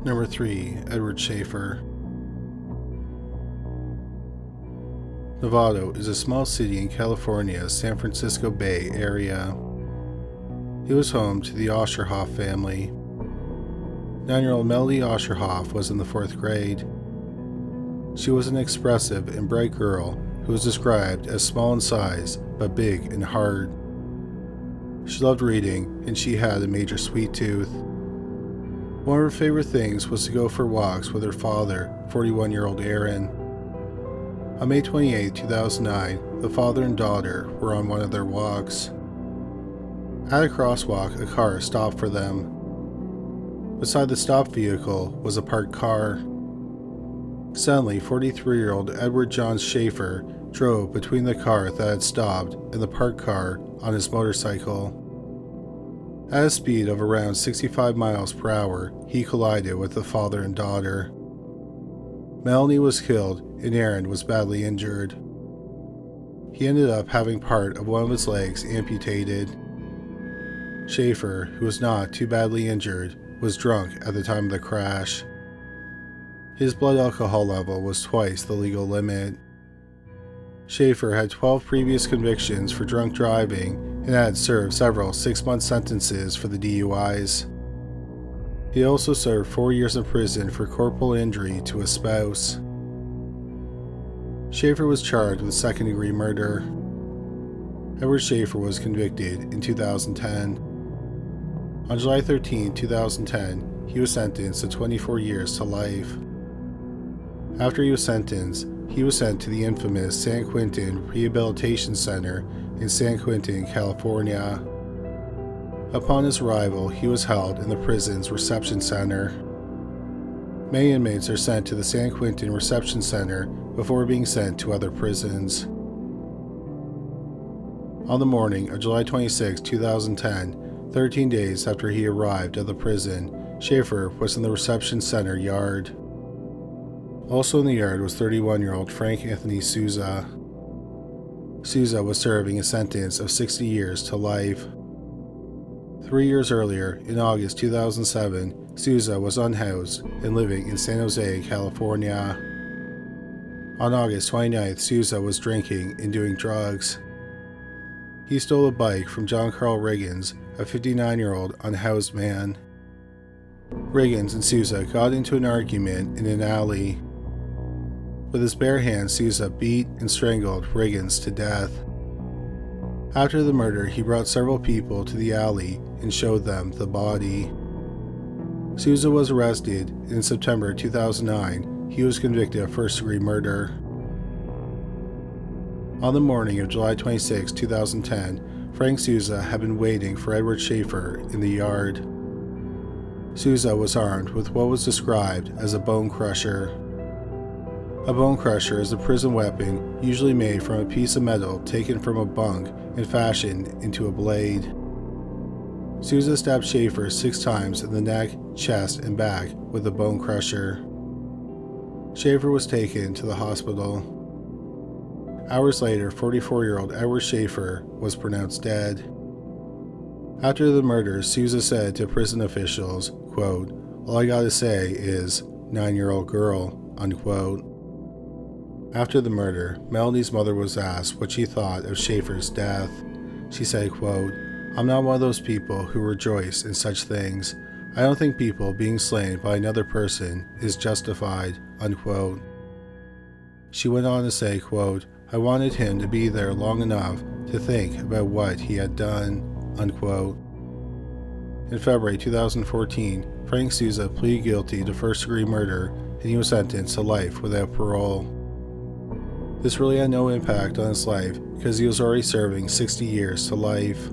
Number 3. Edward Schaefer. Novato is a small city in California's San Francisco Bay Area. It was home to the Oscherhoff family. 9-year-old Melody Oscherhoff was in the 4th grade. She was an expressive and bright girl who was described as small in size but big and hard. She loved reading, and she had a major sweet tooth. One of her favorite things was to go for walks with her father, 41-year-old Aaron. On May 28, 2009, the father and daughter were on one of their walks. At a crosswalk, a car stopped for them. Beside the stopped vehicle was a parked car. Suddenly, 43-year-old Edward John Schaefer drove between the car that had stopped and the parked car on his motorcycle. At a speed of around 65 miles per hour, he collided with the father and daughter. Melanie was killed and Aaron was badly injured. He ended up having part of one of his legs amputated. Schaefer, who was not too badly injured, was drunk at the time of the crash. His blood alcohol level was twice the legal limit. Schaefer had 12 previous convictions for drunk driving and had served several 6-month sentences for the DUIs. He also served 4 years in prison for corporal injury to a spouse. Schaefer was charged with second-degree murder. Edward Schaefer was convicted in 2010. On July 13, 2010, he was sentenced to 24 years to life. After he was sentenced, he was sent to the infamous San Quentin Rehabilitation Center in San Quentin, California. Upon his arrival, he was held in the prison's reception center. Many inmates are sent to the San Quentin Reception Center before being sent to other prisons. On the morning of July 26, 2010, 13 days after he arrived at the prison, Schaefer was in the reception center yard. Also in the yard was 31-year-old Frank Anthony Souza. Souza was serving a sentence of 60 years to life. 3 years earlier, in August 2007, Souza was unhoused and living in San Jose, California. On August 29th, Souza was drinking and doing drugs. He stole a bike from John Carl Riggins, a 59-year-old unhoused man. Riggins and Souza got into an argument in an alley. With his bare hands, Souza beat and strangled Riggins to death. After the murder, he brought several people to the alley and showed them the body. Souza was arrested, and in September 2009, he was convicted of first-degree murder. On the morning of July 26, 2010, Frank Souza had been waiting for Edward Schaefer in the yard. Souza was armed with what was described as a bone crusher. A bone crusher is a prison weapon usually made from a piece of metal taken from a bunk and fashioned into a blade. Souza stabbed Schaefer 6 times in the neck, chest, and back with the bone crusher. Schaefer was taken to the hospital. Hours later, 44-year-old Edward Schaefer was pronounced dead. After the murder, Souza said to prison officials, quote, "All I gotta say is, 9-year-old girl," unquote. After the murder, Melody's mother was asked what she thought of Schaefer's death. She said, quote, "I'm not one of those people who rejoice in such things. I don't think people being slain by another person is justified," unquote. She went on to say, quote, "I wanted him to be there long enough to think about what he had done," unquote. In February 2014, Frank Souza pleaded guilty to first-degree murder, and he was sentenced to life without parole. This really had no impact on his life because he was already serving 60 years to life.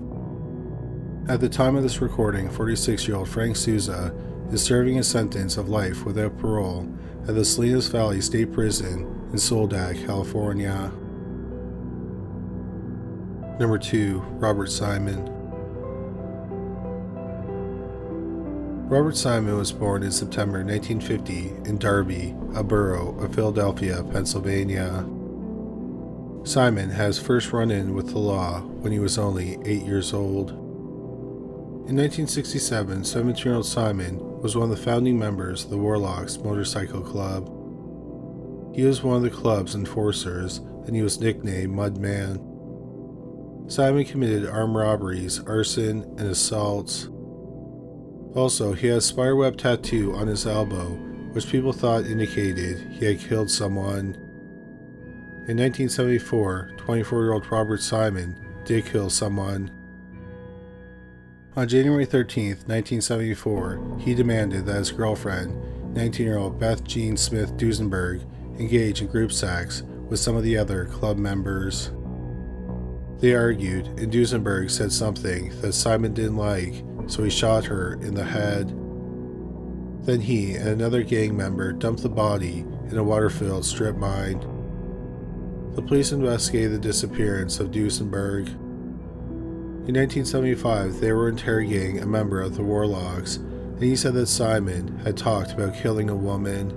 At the time of this recording, 46-year-old Frank Souza is serving a sentence of life without parole at the Salinas Valley State Prison in Soledad, California. Number 2. Robert Simon. Robert Simon was born in September 1950 in Darby, a borough of Philadelphia, Pennsylvania. Simon had his first run-in with the law when he was only 8 years old. In In 1967, 17-year-old Simon was one of the founding members of the Warlocks Motorcycle Club. He was one of the club's enforcers, and he was nicknamed Mudman. Simon committed armed robberies, arson, and assaults. Also, he had a spiderweb tattoo on his elbow, which people thought indicated he had killed someone. In 1974, 24-year-old Robert Simon did kill someone. On January 13, 1974, he demanded that his girlfriend, 19-year-old Beth Jean Smith Duesenberg, engage in group sex with some of the other club members. They argued, and Duesenberg said something that Simon didn't like, so he shot her in the head. Then he and another gang member dumped the body in a water-filled strip mine. The police investigated the disappearance of Duesenberg. In 1975, they were interrogating a member of the Warlocks, and he said that Simon had talked about killing a woman.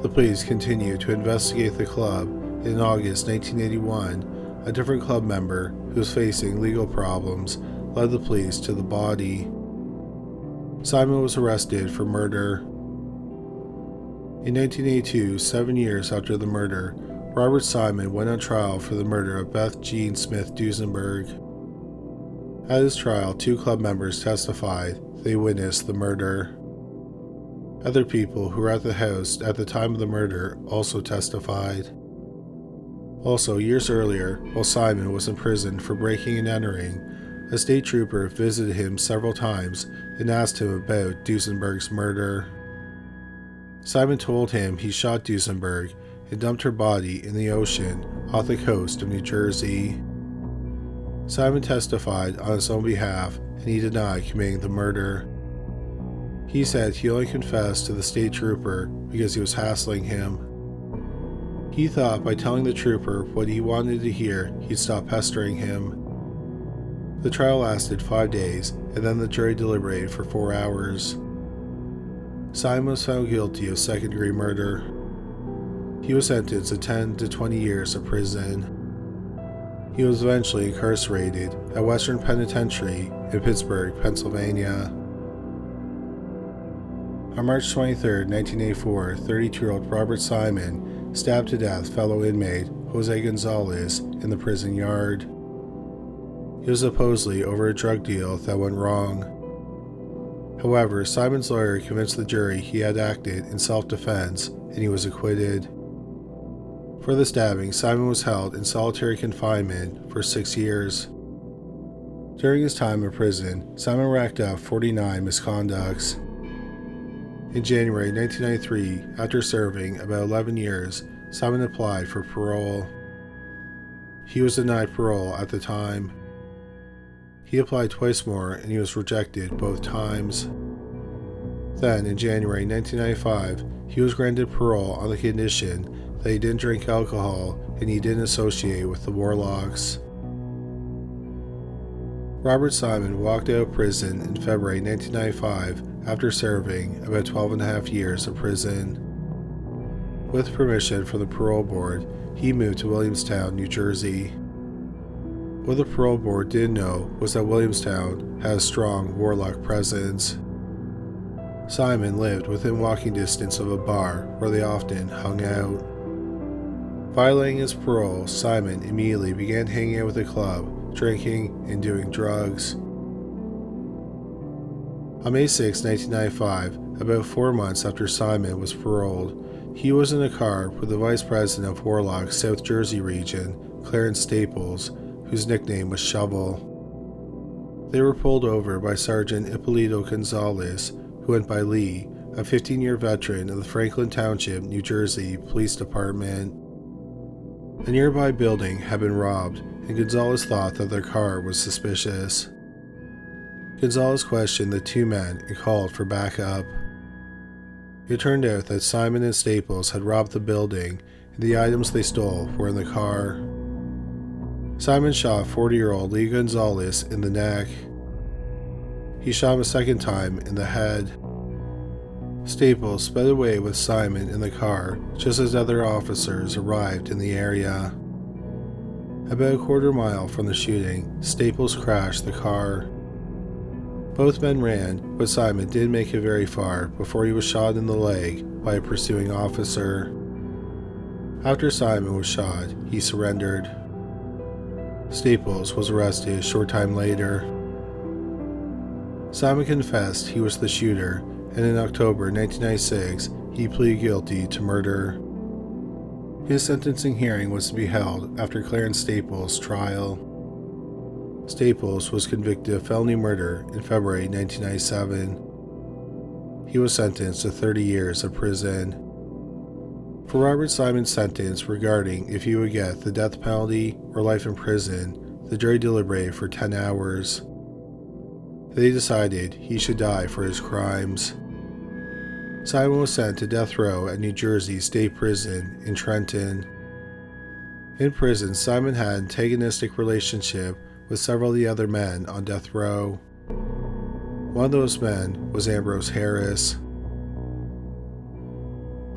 The police continued to investigate the club, and in August 1981, a different club member who was facing legal problems led the police to the body. Simon was arrested for murder. In 1982, 7 years after the murder, Robert Simon went on trial for the murder of Beth Jean Smith Duesenberg. At his trial, 2 club members testified they witnessed the murder. Other people who were at the house at the time of the murder also testified. Also, years earlier, while Simon was in prison for breaking and entering, a state trooper visited him several times and asked him about Duesenberg's murder. Simon told him he shot Duesenberg and dumped her body in the ocean off the coast of New Jersey. Simon testified on his own behalf, and he denied committing the murder. He said he only confessed to the state trooper because he was hassling him. He thought by telling the trooper what he wanted to hear, he'd stop pestering him. The trial lasted 5 days, and then the jury deliberated for 4 hours. Simon was found guilty of second-degree murder. He was sentenced to 10 to 20 years of prison. He was eventually incarcerated at Western Penitentiary in Pittsburgh, Pennsylvania. On March 23, 1984, 32-year-old Robert Simon stabbed to death fellow inmate Jose Gonzalez in the prison yard. It was supposedly over a drug deal that went wrong. However, Simon's lawyer convinced the jury he had acted in self-defense, and he was acquitted. For the stabbing, Simon was held in solitary confinement for 6 years. During his time in prison, Simon racked up 49 misconducts. In January 1993, after serving about 11 years, Simon applied for parole. He was denied parole at the time. He applied twice more, and he was rejected both times. Then, in January 1995, he was granted parole on the condition that he didn't drink alcohol and he didn't associate with the Warlocks. Robert Simon walked out of prison in February 1995 after serving about 12 and a half years of prison. With permission from the parole board, he moved to Williamstown, New Jersey. What the parole board didn't know was that Williamstown had a strong Warlock presence. Simon lived within walking distance of a bar where they often hung out. Violating his parole, Simon immediately began hanging out with the club, drinking, and doing drugs. On May 6, 1995, about 4 months after Simon was paroled, he was in a car with the Vice President of Warlock's South Jersey region, Clarence Staples, whose nickname was Shovel. They were pulled over by Sergeant Ippolito Gonzalez, who went by Lee, a 15-year veteran of the Franklin Township, New Jersey Police Department. A nearby building had been robbed, and Gonzalez thought that their car was suspicious. Gonzalez questioned the 2 men and called for backup. It turned out that Simon and Staples had robbed the building, and the items they stole were in the car. Simon shot 40-year-old Lee Gonzalez in the neck. He shot him a second time in the head. Staples sped away with Simon in the car just as other officers arrived in the area. About a quarter mile from the shooting, Staples crashed the car. Both men ran, but Simon didn't make it very far before he was shot in the leg by a pursuing officer. After Simon was shot, he surrendered. Staples was arrested a short time later. Simon confessed he was the shooter, and in October 1996, he pleaded guilty to murder. His sentencing hearing was to be held after Clarence Staples' trial. Staples was convicted of felony murder in February 1997. He was sentenced to 30 years of prison. For Robert Simon's sentence regarding if he would get the death penalty or life in prison, the jury deliberated for 10 hours. They decided he should die for his crimes. Simon was sent to death row at New Jersey State Prison in Trenton. In prison, Simon had an antagonistic relationship with several of the other men on death row. One of those men was Ambrose Harris.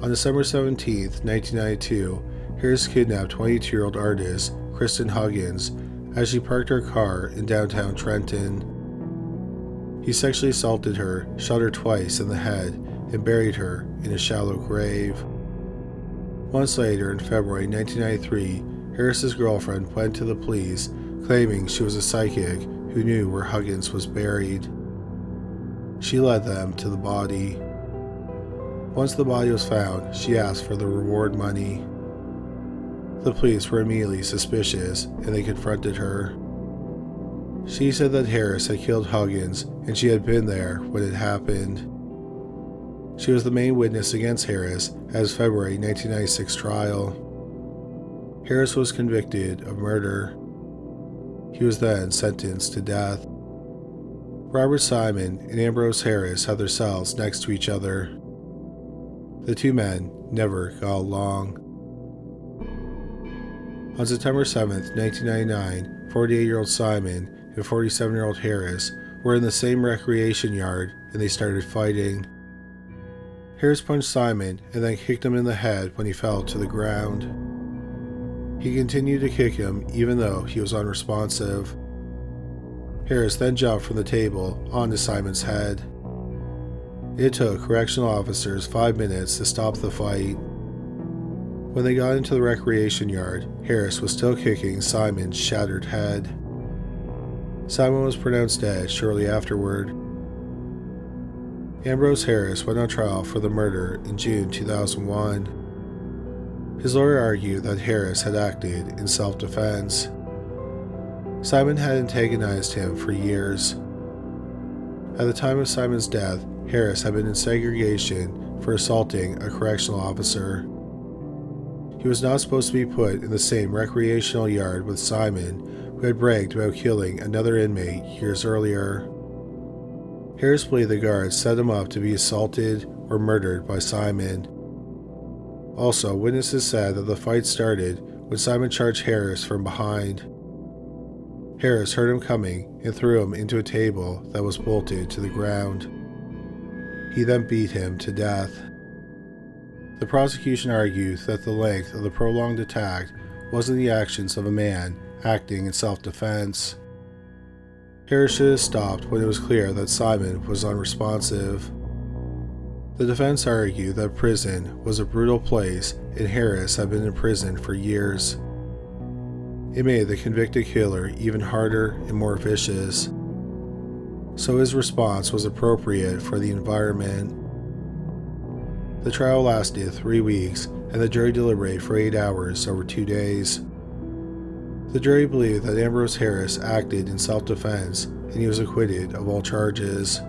On December 17, 1992, Harris kidnapped 22-year-old artist Kristen Huggins as she parked her car in downtown Trenton. He sexually assaulted her, shot her twice in the head, and buried her in a shallow grave. Months later, in February 1993, Harris's girlfriend went to the police, claiming she was a psychic who knew where Huggins was buried. She led them to the body. Once the body was found, she asked for the reward money. The police were immediately suspicious, and they confronted her. She said that Harris had killed Huggins, and she had been there when it happened. She was the main witness against Harris at his February 1996 trial. Harris was convicted of murder. He was then sentenced to death. Robert Simon and Ambrose Harris had their cells next to each other. The two men never got along. On September 7, 1999, 48-year-old Simon and 47-year-old Harris were in the same recreation yard and they started fighting. Harris punched Simon and then kicked him in the head when he fell to the ground. He continued to kick him even though he was unresponsive. Harris then jumped from the table onto Simon's head. It took correctional officers 5 minutes to stop the fight. When they got into the recreation yard, Harris was still kicking Simon's shattered head. Simon was pronounced dead shortly afterward. Ambrose Harris went on trial for the murder in June 2001. His lawyer argued that Harris had acted in self-defense. Simon had antagonized him for years. At the time of Simon's death, Harris had been in segregation for assaulting a correctional officer. He was not supposed to be put in the same recreational yard with Simon, who had bragged about killing another inmate years earlier. Harris believed the guards set him up to be assaulted or murdered by Simon. Also, witnesses said that the fight started when Simon charged Harris from behind. Harris heard him coming and threw him into a table that was bolted to the ground. He then beat him to death. The prosecution argued that the length of the prolonged attack wasn't the actions of a man acting in self-defense. Harris should have stopped when it was clear that Simon was unresponsive. The defense argued that prison was a brutal place and Harris had been in prison for years. It made the convicted killer even harder and more vicious. So his response was appropriate for the environment. The trial lasted 3 weeks and the jury deliberated for 8 hours over 2 days. The jury believed that Ambrose Harris acted in self-defense and he was acquitted of all charges.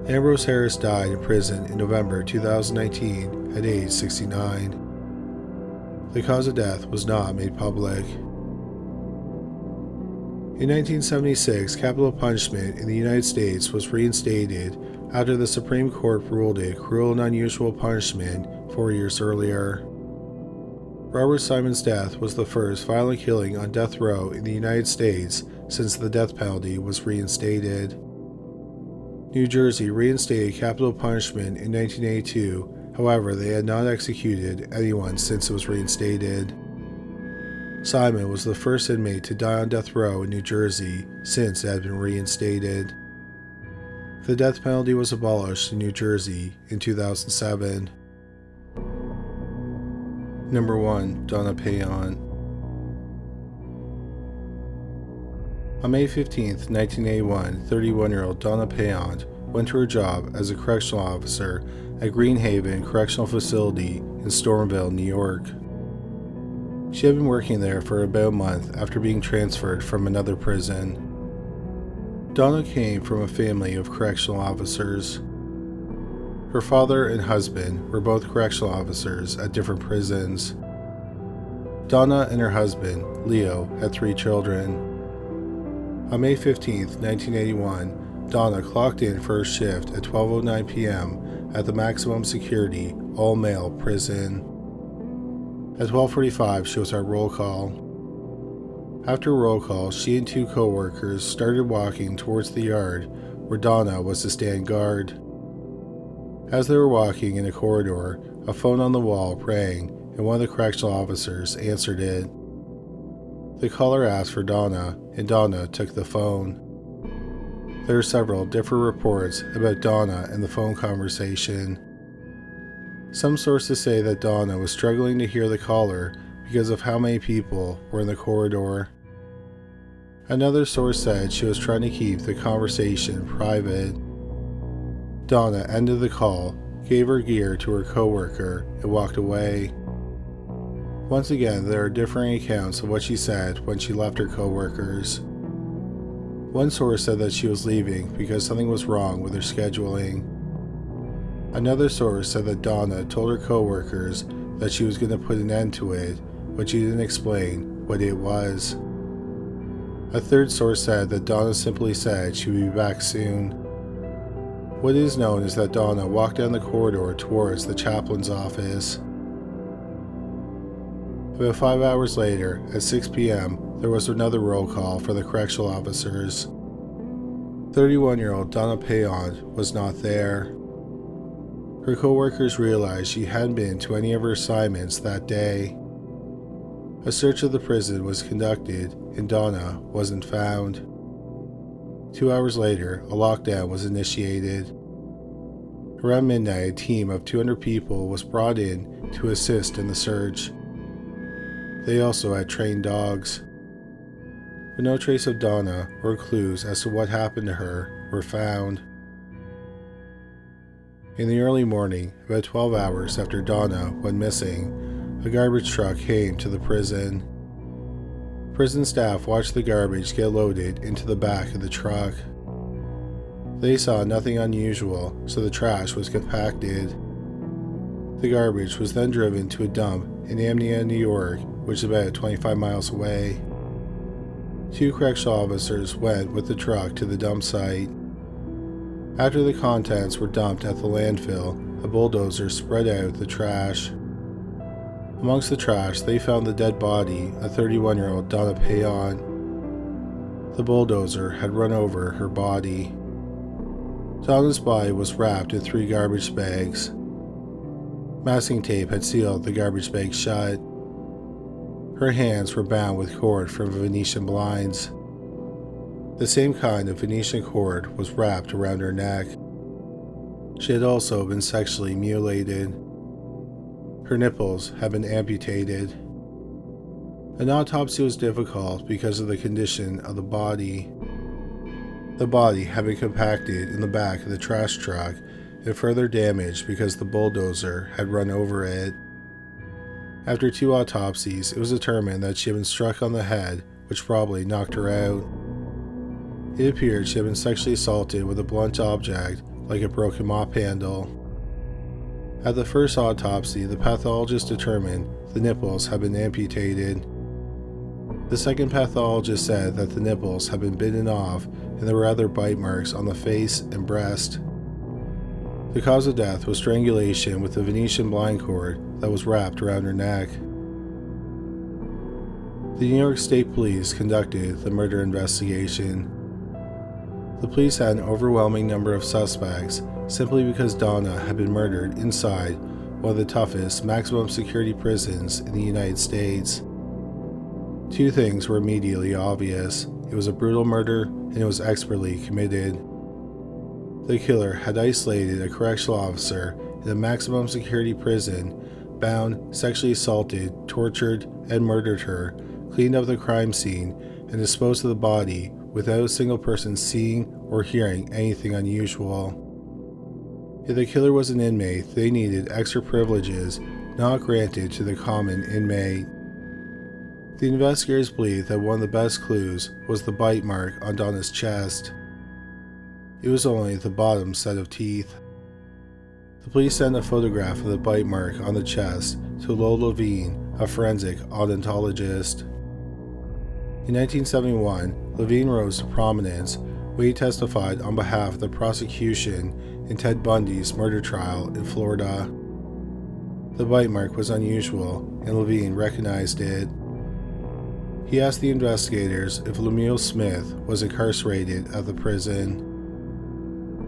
Ambrose Harris died in prison in November 2019 at age 69. The cause of death was not made public. In 1976, capital punishment in the United States was reinstated after the Supreme Court ruled it cruel and unusual punishment 4 years earlier. Robert Simon's death was the first violent killing on death row in the United States since the death penalty was reinstated. New Jersey reinstated capital punishment in 1982, however they had not executed anyone since it was reinstated. Simon was the first inmate to die on death row in New Jersey since it had been reinstated. The death penalty was abolished in New Jersey in 2007. Number 1. Donna Payant. On May 15, 1981, 31-year-old Donna Payant went to her job as a correctional officer at Green Haven Correctional Facility in Stormville, New York. She had been working there for about a month after being transferred from another prison. Donna came from a family of correctional officers. Her father and husband were both correctional officers at different prisons. Donna and her husband, Leo, had 3 children. On May 15, 1981, Donna clocked in for her shift at 12:09 p.m. at the maximum security, all-male prison. At 12:45, she was at roll call. After roll call, she and 2 co-workers started walking towards the yard where Donna was to stand guard. As they were walking in a corridor, a phone on the wall rang and one of the correctional officers answered it. The caller asked for Donna, and Donna took the phone. There are several different reports about Donna and the phone conversation. Some sources say that Donna was struggling to hear the caller because of how many people were in the corridor. Another source said she was trying to keep the conversation private. Donna ended the call, gave her gear to her co-worker, and walked away. Once again, there are differing accounts of what she said when she left her co-workers. One source said that she was leaving because something was wrong with her scheduling. Another source said that Donna told her co-workers that she was going to put an end to it, but she didn't explain what it was. A third source said that Donna simply said she would be back soon. What is known is that Donna walked down the corridor towards the chaplain's office. About 5 hours later, at 6 p.m., there was another roll call for the correctional officers. 31-year-old Donna Payant was not there. Her co-workers realized she hadn't been to any of her assignments that day. A search of the prison was conducted, and Donna wasn't found. 2 hours later, a lockdown was initiated. Around midnight, a team of 200 people was brought in to assist in the search. They also had trained dogs. But no trace of Donna or clues as to what happened to her were found. In the early morning, about 12 hours after Donna went missing, a garbage truck came to the prison. Prison staff watched the garbage get loaded into the back of the truck. They saw nothing unusual, so the trash was compacted. The garbage was then driven to a dump in Amnia, New York, which is about 25 miles away. 2 correctional officers went with the truck to the dump site. After the contents were dumped at the landfill, a bulldozer spread out the trash. Amongst the trash, they found the dead body of 31-year-old Donna Payant. The bulldozer had run over her body. Donna's body was wrapped in 3 garbage bags. Masking tape had sealed the garbage bags shut. Her hands were bound with cord from Venetian blinds. The same kind of Venetian cord was wrapped around her neck. She had also been sexually mutilated. Her nipples had been amputated. An autopsy was difficult because of the condition of the body. The body had been compacted in the back of the trash truck and further damaged because the bulldozer had run over it. After 2 autopsies, it was determined that she had been struck on the head, which probably knocked her out. It appeared she had been sexually assaulted with a blunt object, like a broken mop handle. At the first autopsy, the pathologist determined the nipples had been amputated. The second pathologist said that the nipples had been bitten off and there were other bite marks on the face and breast. The cause of death was strangulation with the Venetian blind cord that was wrapped around her neck. The New York State Police conducted the murder investigation. The police had an overwhelming number of suspects simply because Donna had been murdered inside one of the toughest maximum security prisons in the United States. 2 things were immediately obvious. It was a brutal murder and it was expertly committed. The killer had isolated a correctional officer in a maximum security prison, bound, sexually assaulted, tortured, and murdered her, cleaned up the crime scene, and disposed of the body without a single person seeing or hearing anything unusual. If the killer was an inmate, they needed extra privileges not granted to the common inmate. The investigators believed that one of the best clues was the bite mark on Donna's chest. It was only the bottom set of teeth. The police sent a photograph of the bite mark on the chest to Lowell Levine, a forensic odontologist. In 1971, Levine rose to prominence when he testified on behalf of the prosecution in Ted Bundy's murder trial in Florida. The bite mark was unusual, and Levine recognized it. He asked the investigators if Lemuel Smith was incarcerated at the prison.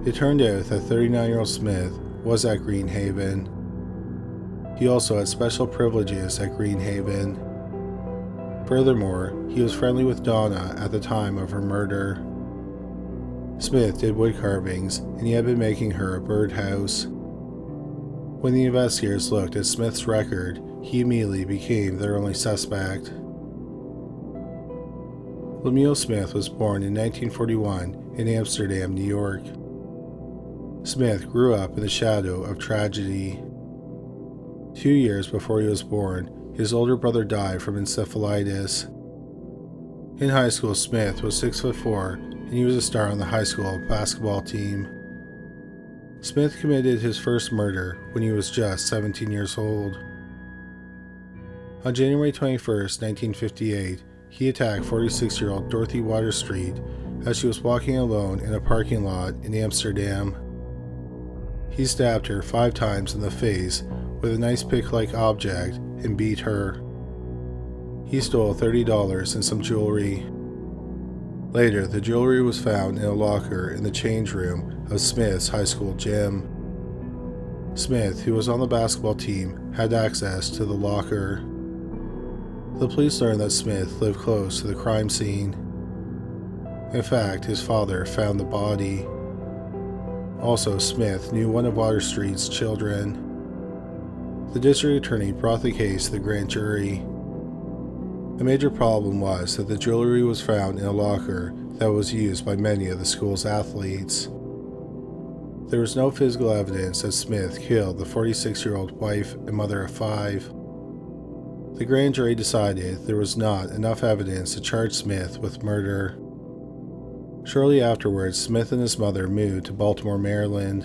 It turned out that 39-year-old Smith was at Greenhaven. He also had special privileges at Greenhaven. Furthermore, he was friendly with Donna at the time of her murder. Smith did wood carvings, and he had been making her a birdhouse. When the investigators looked at Smith's record, he immediately became their only suspect. Lemuel Smith was born in 1941 in Amsterdam, New York. Smith grew up in the shadow of tragedy. 2 years before he was born, his older brother died from encephalitis. In high school, Smith was 6'4", and he was a star on the high school basketball team. Smith committed his first murder when he was just 17 years old. On January 21, 1958, he attacked 46-year-old Dorothy Water Street as she was walking alone in a parking lot in Amsterdam. He stabbed her 5 times in the face with a nice pick-like object and beat her. He stole $30 and some jewelry. Later, the jewelry was found in a locker in the change room of Smith's high school gym. Smith, who was on the basketball team, had access to the locker. The police learned that Smith lived close to the crime scene. In fact, his father found the body. Also, Smith knew one of Water Street's children. The district attorney brought the case to the grand jury. A major problem was that the jewelry was found in a locker that was used by many of the school's athletes. There was no physical evidence that Smith killed the 46-year-old wife and mother of 5. The grand jury decided there was not enough evidence to charge Smith with murder. Shortly afterwards, Smith and his mother moved to Baltimore, Maryland.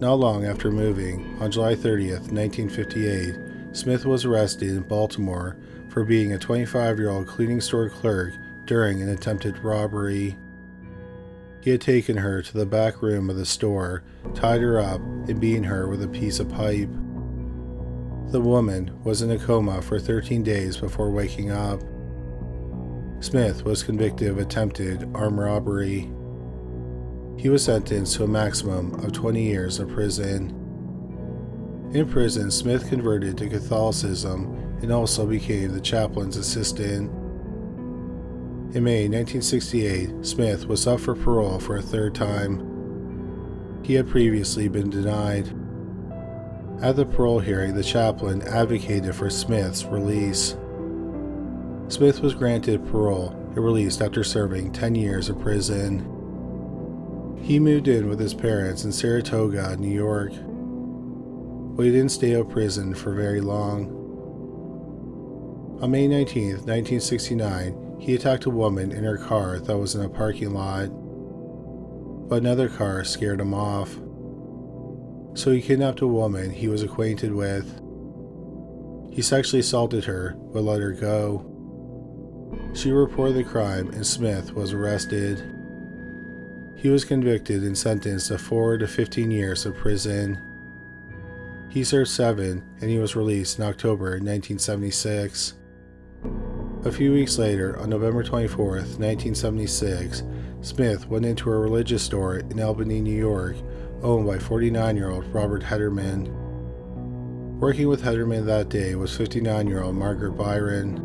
Not long after moving, on July 30th, 1958, Smith was arrested in Baltimore for being a 25-year-old cleaning store clerk during an attempted robbery. He had taken her to the back room of the store, tied her up, and beaten her with a piece of pipe. The woman was in a coma for 13 days before waking up. Smith was convicted of attempted armed robbery. He was sentenced to a maximum of 20 years of prison. In prison, Smith converted to Catholicism and also became the chaplain's assistant. In May 1968, Smith was up for parole for a 3rd time. He had previously been denied. At the parole hearing, the chaplain advocated for Smith's release. Smith was granted parole and released after serving 10 years of prison. He moved in with his parents in Saratoga, New York, but he didn't stay out of prison for very long. On May 19, 1969, he attacked a woman in her car that was in a parking lot, but another car scared him off. So he kidnapped a woman he was acquainted with. He sexually assaulted her, but let her go. She reported the crime and Smith was arrested. He was convicted and sentenced to 4 to 15 years of prison. He served 7 and he was released in October 1976. A few weeks later, on November 24, 1976, Smith went into a religious store in Albany, New York, owned by 49-year-old Robert Hederman. Working with Hederman that day was 59-year-old Margaret Byron.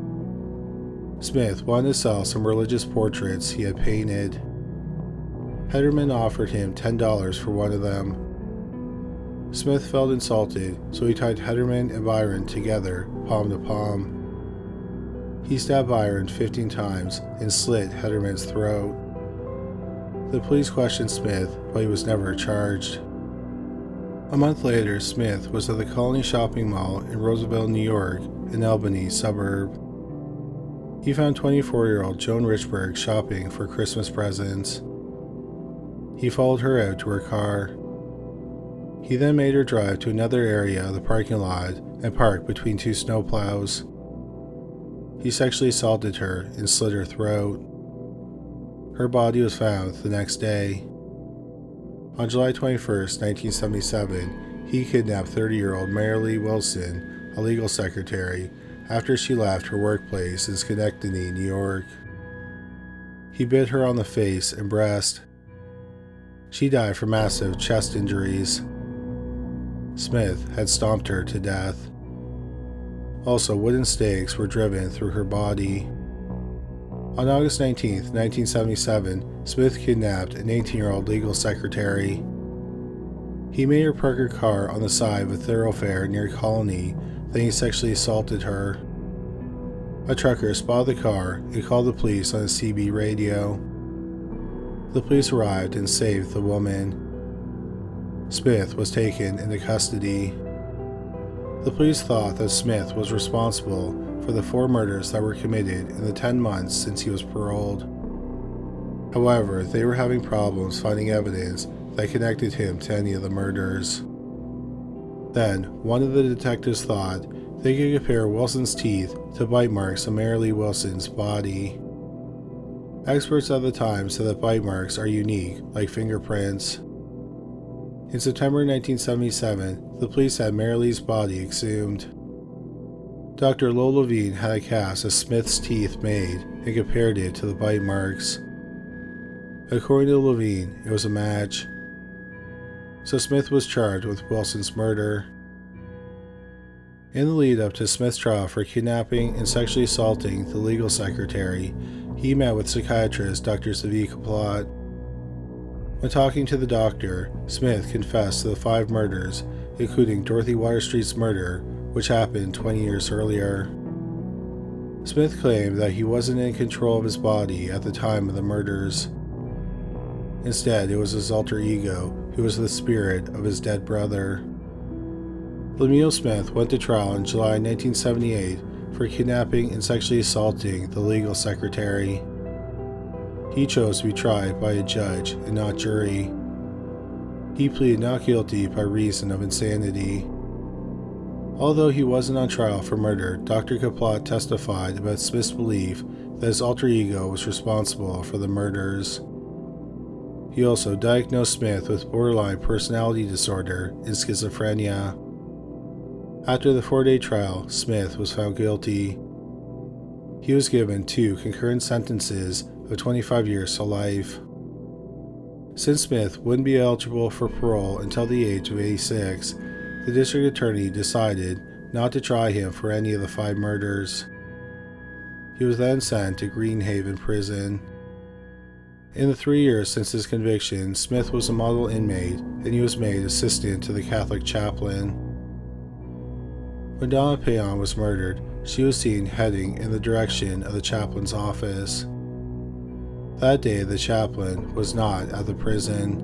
Smith wanted to sell some religious portraits he had painted. Hederman offered him $10 for one of them. Smith felt insulted, so he tied Hederman and Byron together, palm to palm. He stabbed Byron 15 times and slit Hederman's throat. The police questioned Smith, but he was never charged. A month later, Smith was at the Colony Shopping Mall in Roosevelt, New York, an Albany suburb. He found 24-year-old Joan Richburg shopping for Christmas presents. He followed her out to her car. He then made her drive to another area of the parking lot and park between two snowplows. He sexually assaulted her and slit her throat. Her body was found the next day. On July 21, 1977, he kidnapped 30-year-old Marilee Wilson, a legal secretary, after she left her workplace in Schenectady, New York. He bit her on the face and breast. She died from massive chest injuries. Smith had stomped her to death. Also, wooden stakes were driven through her body. On August 19, 1977, Smith kidnapped an 18-year-old legal secretary. He made her park her car on the side of a thoroughfare near Colony, then he sexually assaulted her. A trucker spotted the car and called the police on a CB radio. The police arrived and saved the woman. Smith was taken into custody. The police thought that Smith was responsible for the 4 murders that were committed in the 10 months since he was paroled. However, they were having problems finding evidence that connected him to any of the murders. Then, one of the detectives thought they could compare Wilson's teeth to bite marks on Marilee Wilson's body. Experts at the time said that bite marks are unique, like fingerprints. In September 1977, the police had Marilee's body exhumed. Dr. Lowell Levine had a cast of Smith's teeth made and compared it to the bite marks. According to Levine, it was a match. So Smith was charged with Wilson's murder. In the lead up to Smith's trial for kidnapping and sexually assaulting the legal secretary, he met with psychiatrist Dr. Zvi Kaplat. When talking to the doctor, Smith confessed to the 5 murders, including Dorothy Waterstreet's murder, which happened 20 years earlier. Smith claimed that he wasn't in control of his body at the time of the murders. Instead, it was his alter ego who was the spirit of his dead brother. Lemuel Smith went to trial in July 1978 for kidnapping and sexually assaulting the legal secretary. He chose to be tried by a judge and not jury. He pleaded not guilty by reason of insanity. Although he wasn't on trial for murder, Dr. Kaplat testified about Smith's belief that his alter ego was responsible for the murders. He also diagnosed Smith with borderline personality disorder and schizophrenia. After the 4-day trial, Smith was found guilty. He was given 2 concurrent sentences of 25 years to life. Since Smith wouldn't be eligible for parole until the age of 86, the district attorney decided not to try him for any of the 5 murders. He was then sent to Greenhaven Prison. In the 3 years since his conviction, Smith was a model inmate and he was made assistant to the Catholic chaplain. When Donna Payant was murdered, she was seen heading in the direction of the chaplain's office. That day, the chaplain was not at the prison.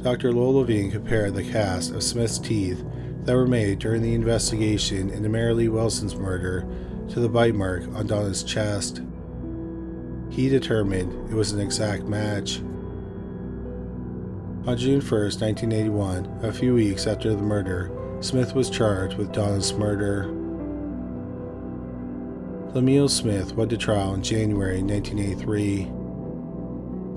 Dr. Lowell Levine compared the cast of Smith's teeth that were made during the investigation into Marilee Wilson's murder to the bite mark on Donna's chest. He determined it was an exact match. On June 1, 1981, a few weeks after the murder, Smith was charged with Donna's murder. Lemuel Smith went to trial in January 1983.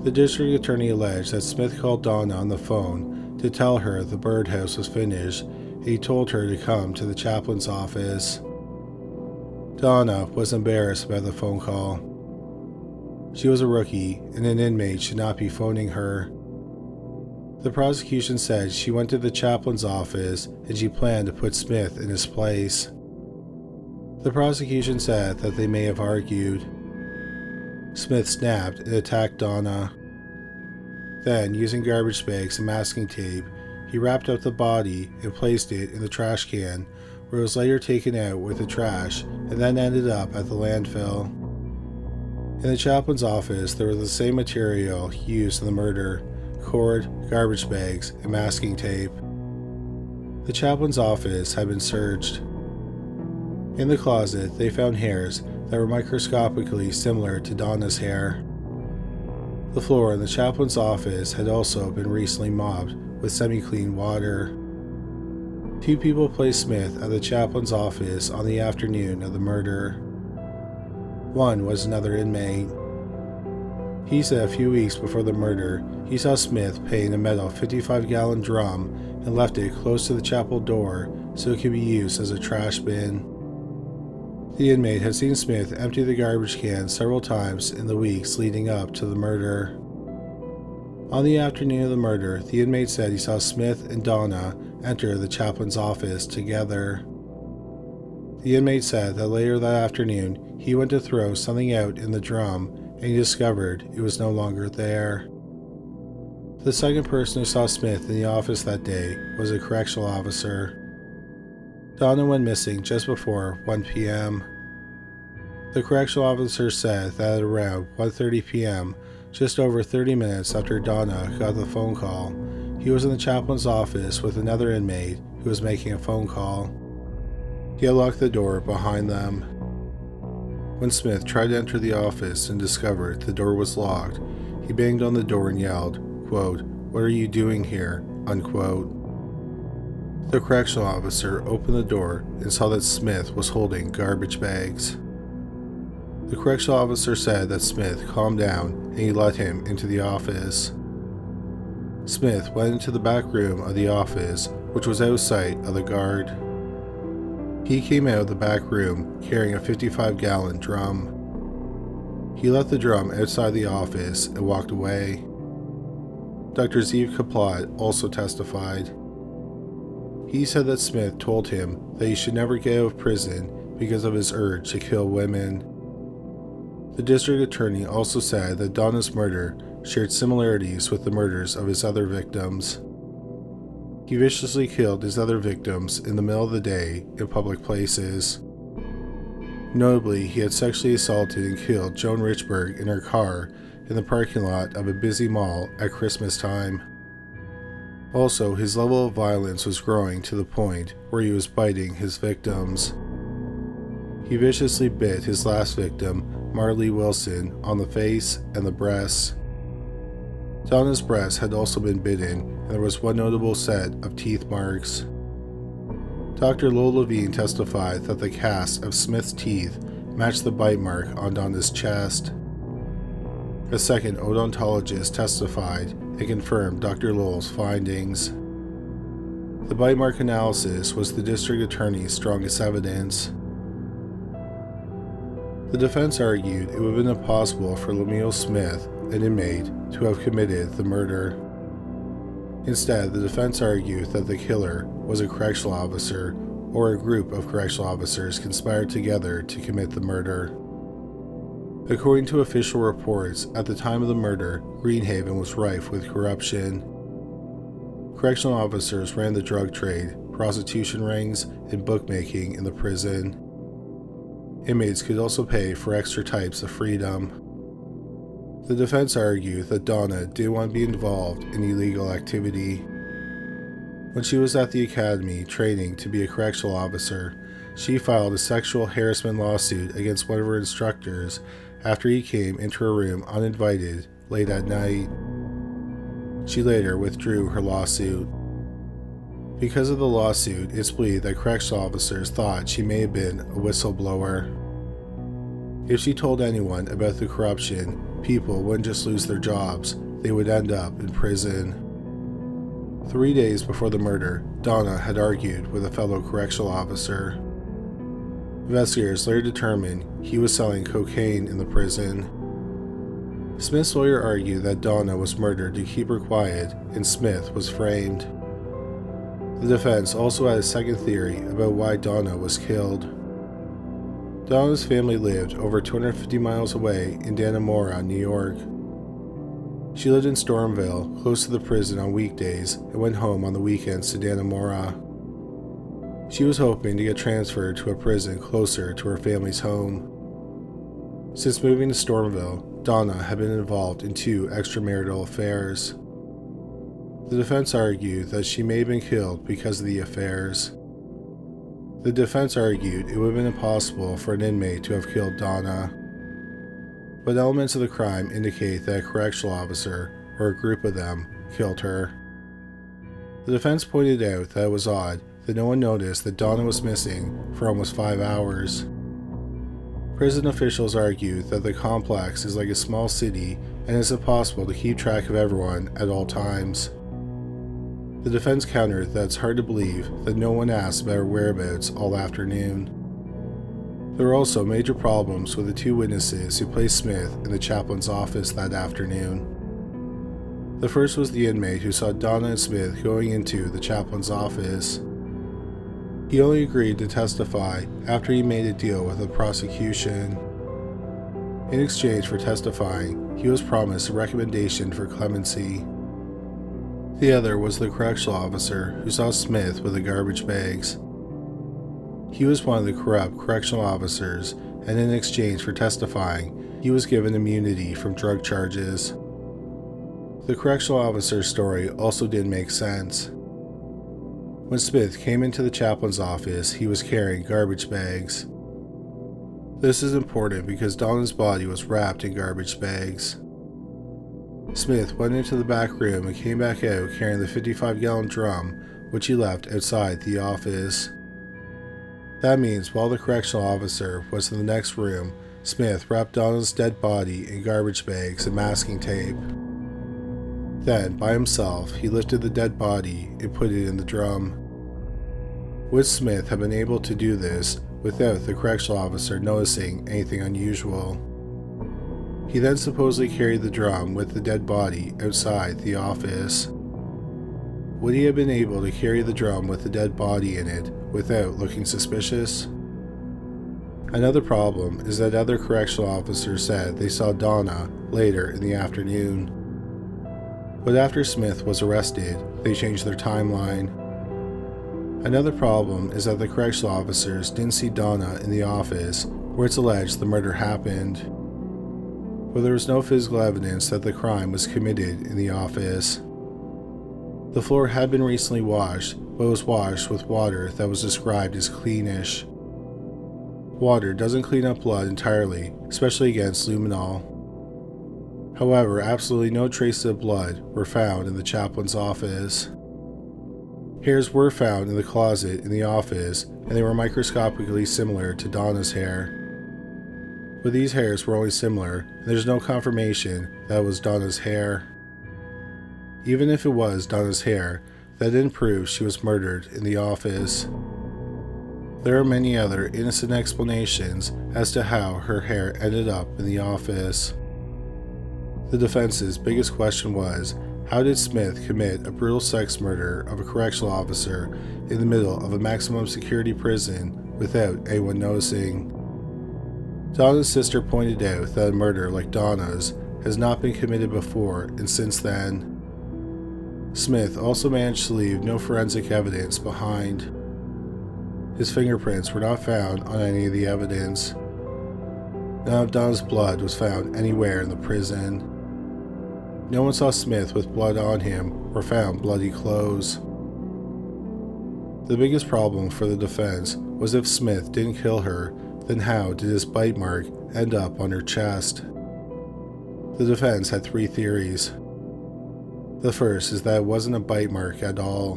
The district attorney alleged that Smith called Donna on the phone to tell her the birdhouse was finished, and he told her to come to the chaplain's office. Donna was embarrassed by the phone call. She was a rookie, and an inmate should not be phoning her. The prosecution said she went to the chaplain's office and she planned to put Smith in his place. The prosecution said that they may have argued. Smith snapped and attacked Donna. Then, using garbage bags and masking tape, he wrapped up the body and placed it in the trash can, where it was later taken out with the trash and then ended up at the landfill. In the chaplain's office, there was the same material used in the murder: cord, garbage bags, and masking tape. The chaplain's office had been searched. In the closet, they found hairs that were microscopically similar to Donna's hair. The floor in the chaplain's office had also been recently mopped with semi-clean water. 2 people placed Smith at the chaplain's office on the afternoon of the murder. One was another inmate. He said a few weeks before the murder, he saw Smith paying a metal 55-gallon drum and left it close to the chapel door so it could be used as a trash bin. The inmate had seen Smith empty the garbage can several times in the weeks leading up to the murder. On the afternoon of the murder, the inmate said he saw Smith and Donna enter the chaplain's office together. The inmate said that later that afternoon, he went to throw something out in the drum and he discovered it was no longer there. The second person who saw Smith in the office that day was a correctional officer. Donna went missing just before 1 p.m. The correctional officer said that at around 1:30 p.m., just over 30 minutes after Donna got the phone call, he was in the chaplain's office with another inmate who was making a phone call. He had locked the door behind them. When Smith tried to enter the office and discovered the door was locked, he banged on the door and yelled, quote, "What are you doing here?" unquote. The correctional officer opened the door and saw that Smith was holding garbage bags. The correctional officer said that Smith calmed down and he let him into the office. Smith went into the back room of the office, which was out of sight of the guard. He came out of the back room carrying a 55-gallon drum. He left the drum outside the office and walked away. Dr. Zeev Kaplat also testified. He said that Smith told him that he should never get out of prison because of his urge to kill women. The district attorney also said that Donna's murder shared similarities with the murders of his other victims. He viciously killed his other victims in the middle of the day in public places. Notably, he had sexually assaulted and killed Joan Richburg in her car in the parking lot of a busy mall at Christmas time. Also, his level of violence was growing to the point where he was biting his victims. He viciously bit his last victim, Marlee Wilson, on the face and the breasts. Donna's breast had also been bitten, and there was one notable set of teeth marks. Dr. Lowell Levine testified that the cast of Smith's teeth matched the bite mark on Donna's chest. A second odontologist testified and confirmed Dr. Lowell's findings. The bite mark analysis was the district attorney's strongest evidence. The defense argued it would have been impossible for Lemuel Smith, an inmate, to have committed the murder. Instead, the defense argued that the killer was a correctional officer or a group of correctional officers conspired together to commit the murder. According to official reports, at the time of the murder, Greenhaven was rife with corruption. Correctional officers ran the drug trade, prostitution rings, and bookmaking in the prison. Inmates could also pay for extra types of freedom. The defense argued that Donna didn't want to be involved in illegal activity. When she was at the academy training to be a correctional officer, she filed a sexual harassment lawsuit against one of her instructors after he came into her room uninvited late at night. She later withdrew her lawsuit. Because of the lawsuit, it's believed that correctional officers thought she may have been a whistleblower. If she told anyone about the corruption, people wouldn't just lose their jobs, they would end up in prison. 3 days before the murder, Donna had argued with a fellow correctional officer. Investigators later determined he was selling cocaine in the prison. Smith's lawyer argued that Donna was murdered to keep her quiet and Smith was framed. The defense also had a second theory about why Donna was killed. Donna's family lived over 250 miles away in Dannemora, New York. She lived in Stormville, close to the prison on weekdays, and went home on the weekends to Dannemora. She was hoping to get transferred to a prison closer to her family's home. Since moving to Stormville, Donna had been involved in 2 extramarital affairs. The defense argued that she may have been killed because of the affairs. The defense argued it would have been impossible for an inmate to have killed Donna, but elements of the crime indicate that a correctional officer, or a group of them, killed her. The defense pointed out that it was odd that no one noticed that Donna was missing for almost 5 hours. Prison officials argued that the complex is like a small city and it's impossible to keep track of everyone at all times. The defense countered that it's hard to believe that no one asked about her whereabouts all afternoon. There were also major problems with the 2 witnesses who placed Smith in the chaplain's office that afternoon. The first was the inmate who saw Donna and Smith going into the chaplain's office. He only agreed to testify after he made a deal with the prosecution. In exchange for testifying, he was promised a recommendation for clemency. The other was the correctional officer who saw Smith with the garbage bags. He was one of the corrupt correctional officers, and in exchange for testifying, he was given immunity from drug charges. The correctional officer's story also didn't make sense. When Smith came into the chaplain's office, he was carrying garbage bags. This is important because Donna's body was wrapped in garbage bags. Smith went into the back room and came back out carrying the 55-gallon drum, which he left outside the office. That means while the correctional officer was in the next room, Smith wrapped Donna's dead body in garbage bags and masking tape. Then, by himself, he lifted the dead body and put it in the drum. Would Smith have been able to do this without the correctional officer noticing anything unusual? He then supposedly carried the drum with the dead body outside the office. Would he have been able to carry the drum with the dead body in it without looking suspicious? Another problem is that other correctional officers said they saw Donna later in the afternoon. But after Smith was arrested, they changed their timeline. Another problem is that the correctional officers didn't see Donna in the office where it's alleged the murder happened. But there was no physical evidence that the crime was committed in the office. The floor had been recently washed, but was washed with water that was described as cleanish. Water doesn't clean up blood entirely, especially against luminol. However, absolutely no traces of blood were found in the chaplain's office. Hairs were found in the closet in the office, and they were microscopically similar to Donna's hair. But these hairs were only similar, and there's no confirmation that it was Donna's hair. Even if it was Donna's hair, that didn't prove she was murdered in the office. There are many other innocent explanations as to how her hair ended up in the office. The defense's biggest question was, how did Smith commit a brutal sex murder of a correctional officer in the middle of a maximum security prison without anyone noticing? Donna's sister pointed out that a murder like Donna's has not been committed before and since then. Smith also managed to leave no forensic evidence behind. His fingerprints were not found on any of the evidence. None of Donna's blood was found anywhere in the prison. No one saw Smith with blood on him or found bloody clothes. The biggest problem for the defense was if Smith didn't kill her, then how did his bite mark end up on her chest? The defense had 3 theories. The first is that it wasn't a bite mark at all.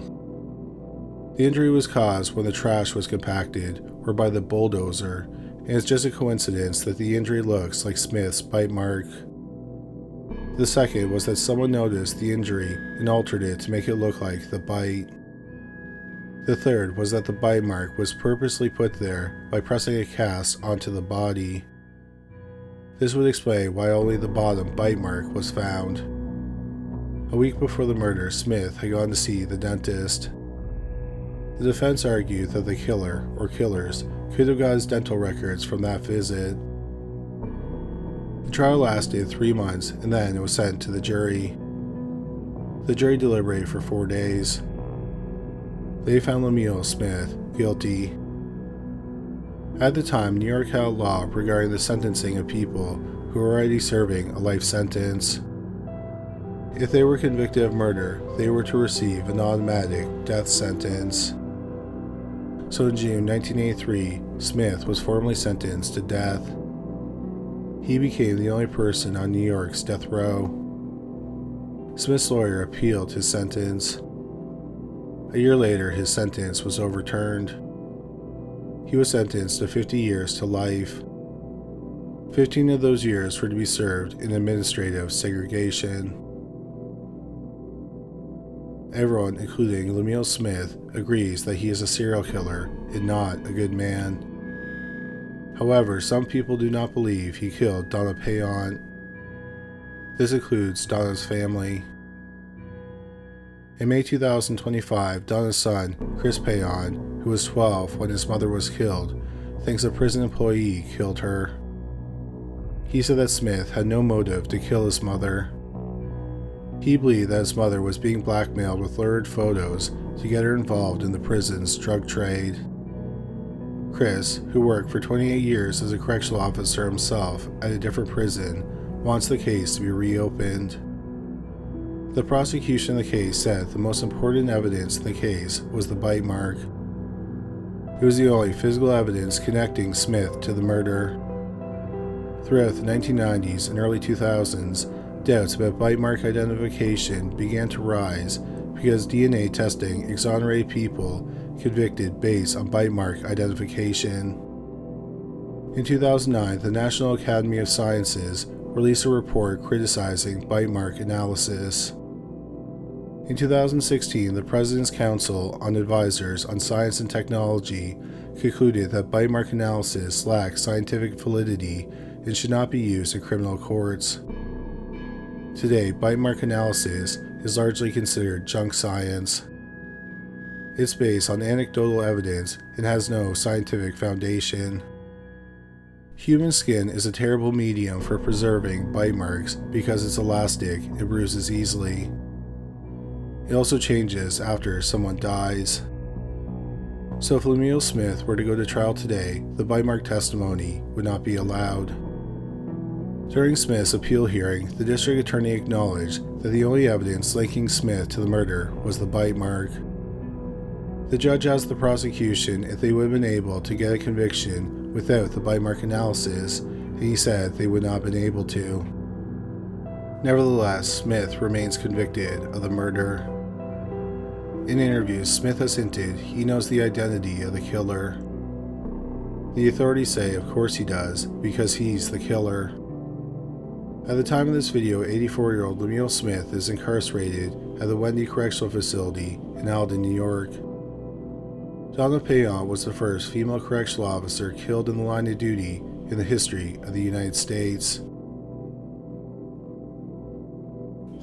The injury was caused when the trash was compacted or by the bulldozer, and it's just a coincidence that the injury looks like Smith's bite mark. The second was that someone noticed the injury and altered it to make it look like the bite. The third was that the bite mark was purposely put there by pressing a cast onto the body. This would explain why only the bottom bite mark was found. A week before the murder, Smith had gone to see the dentist. The defense argued that the killer, or killers, could have got his dental records from that visit. The trial lasted 3 months and then it was sent to the jury. The jury deliberated for 4 days. They found Lemuel Smith guilty. At the time, New York had a law regarding the sentencing of people who were already serving a life sentence. If they were convicted of murder, they were to receive an automatic death sentence. So in June 1983, Smith was formally sentenced to death. He became the only person on New York's death row. Smith's lawyer appealed his sentence. A year later, his sentence was overturned. He was sentenced to 50 years to life. 15 of those years were to be served in administrative segregation. Everyone, including Lemuel Smith, agrees that he is a serial killer and not a good man. However, some people do not believe he killed Donna Payant. This includes Donna's family. In May 2025, Donna's son, Chris Payant, who was 12 when his mother was killed, thinks a prison employee killed her. He said that Smith had no motive to kill his mother. He believed that his mother was being blackmailed with lurid photos to get her involved in the prison's drug trade. Chris, who worked for 28 years as a correctional officer himself at a different prison, wants the case to be reopened. The prosecution of the case said the most important evidence in the case was the bite mark. It was the only physical evidence connecting Smith to the murder. Throughout the 1990s and early 2000s, doubts about bite mark identification began to rise because DNA testing exonerated people convicted based on bite mark identification. In 2009, the National Academy of Sciences released a report criticizing bite mark analysis. In 2016, the President's Council on Advisors on Science and Technology concluded that bite mark analysis lacks scientific validity and should not be used in criminal courts. Today, bite mark analysis is largely considered junk science. It's based on anecdotal evidence and has no scientific foundation. Human skin is a terrible medium for preserving bite marks because it's elastic and bruises easily. It also changes after someone dies. So if Lemuel Smith were to go to trial today, the bite mark testimony would not be allowed. During Smith's appeal hearing, the district attorney acknowledged that the only evidence linking Smith to the murder was the bite mark. The judge asked the prosecution if they would have been able to get a conviction without the bite mark analysis, and he said they would not have been able to. Nevertheless, Smith remains convicted of the murder. In interviews, Smith has hinted he knows the identity of the killer. The authorities say of course he does, because he's the killer. At the time of this video, 84-year-old Lemuel Smith is incarcerated at the Wendy Correctional Facility in Alden, New York. Donna Payant was the first female correctional officer killed in the line of duty in the history of the United States.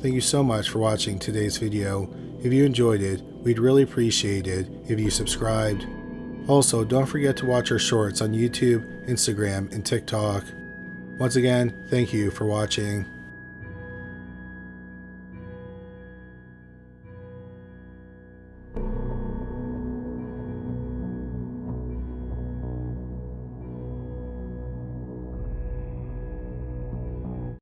Thank you so much for watching today's video. If you enjoyed it, we'd really appreciate it if you subscribed. Also, don't forget to watch our shorts on YouTube, Instagram, and TikTok. Once again, thank you for watching.